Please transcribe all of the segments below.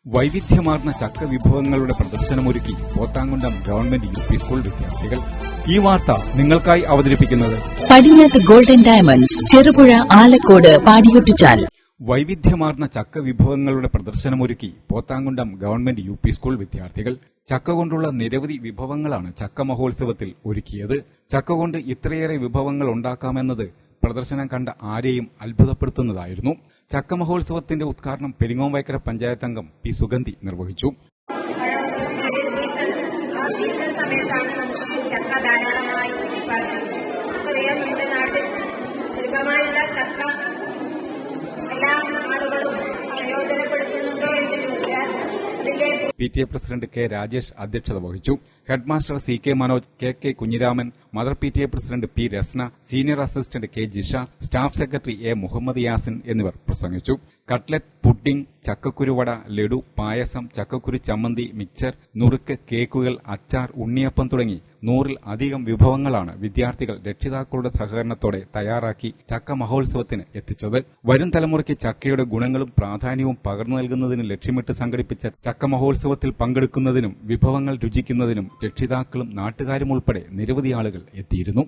വൈവിധ്യമാർന്ന ചക്ക വിഭവങ്ങളുടെ പ്രദർശനമൊരുക്കി പോത്താങ്കുണ്ടം ഗവൺമെന്റ് യു.പി. സ്കൂൾ വിദ്യാർത്ഥികൾ. ഈ വാർത്ത നിങ്ങൾക്കായി അവതരിപ്പിക്കുന്നത് പടിഞ്ഞാത്ത് ഗോൾഡൻ ഡയമണ്ട്സ്, ചെറുപുഴ, ആലക്കോട്, പാടിയൊട്ടിച്ചാൽ. വൈവിധ്യമാർന്ന ചക്ക വിഭവങ്ങളുടെ പ്രദർശനമൊരുക്കി പോത്താങ്കുണ്ടം ഗവൺമെന്റ് യു.പി. സ്കൂൾ വിദ്യാർത്ഥികൾ. ചക്ക കൊണ്ടുള്ള നിരവധി വിഭവങ്ങളാണ് ചക്ക മഹോത്സവത്തിൽ ഒരുക്കിയത്. ചക്ക കൊണ്ട് ഇത്രയേറെ വിഭവങ്ങൾ ഉണ്ടാക്കാമെന്നത് പ്രദർശനം കണ്ട ആരെയും അത്ഭുതപ്പെടുത്തുന്നതായിരുന്നു. ചക്ക മഹോത്സവത്തിന്റെ ഉദ്ഘാടനം പെരിങ്ങോംവൈക്കര പഞ്ചായത്ത് അംഗം പി. സുഗന്ധി നിർവഹിച്ചു. PTA president K. രാജേഷ് അധ്യക്ഷത വഹിച്ചു. Headmaster C. K. Manoj, K. Kunhiraman, mother PTA president P. Rasna, senior assistant K. Jisha, staff secretary A. Muhammad Yasin എന്നിവർ പ്രസംഗിച്ചു. കട്ട്ലറ്റ്, പുഡിംഗ്, ചക്കക്കുരുവട, ലഡു, പായസം, ചക്കക്കുരു ചമ്മന്തി, മിക്സർ, നുറുക്ക്, കേക്കുകൾ, അച്ചാർ, ഉണ്ണിയപ്പം തുടങ്ങി 100-ൽ അധികം വിഭവങ്ങളാണ് വിദ്യാർത്ഥികൾ രക്ഷിതാക്കളുടെ സഹകരണത്തോടെ തയ്യാറാക്കി ചക്ക മഹോത്സവത്തിന് എത്തിച്ചത്. വരും തലമുറയ്ക്ക് ചക്കയുടെ ഗുണങ്ങളും പ്രാധാന്യവും പകർന്നു നൽകുന്നതിന് ലക്ഷ്യമിട്ട് സംഘടിപ്പിച്ച ചക്ക മഹോത്സവത്തിൽ പങ്കെടുക്കുന്നതിനും വിഭവങ്ങൾ രുചിക്കുന്നതിനും രക്ഷിതാക്കളും നാട്ടുകാരും ഉൾപ്പെടെ നിരവധി ആളുകൾ എത്തിയിരുന്നു.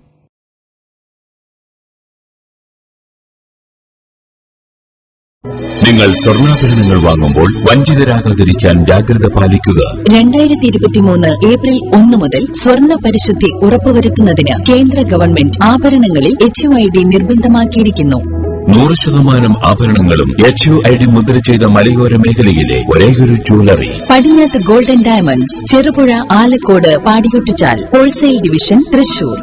നിങ്ങൾ സ്വർണ്ണാഭരണങ്ങൾ വാങ്ങുമ്പോൾ വഞ്ചിതരാകാതിരിക്കാൻ ജാഗ്രത പാലിക്കുക. 2023 ഏപ്രിൽ 1 മുതൽ സ്വർണ്ണ പരിശുദ്ധി ഉറപ്പുവരുത്തുന്നതിന് കേന്ദ്ര ഗവൺമെന്റ് ആഭരണങ്ങളിൽ HUID നിർബന്ധമാക്കിയിരിക്കുന്നു. 100% ആഭരണങ്ങളും HUID മുദ്ര ചെയ്ത മലയോര മേഖലയിലെ ഒരേയൊരു ജ്വല്ലറി പടിഞ്ഞാത്ത് ഗോൾഡൻ ഡയമണ്ട്സ്, ചെറുപുഴ, ആലക്കോട്, പാടിയൊട്ടിച്ചാൽ. Wholesale division, Thrissur.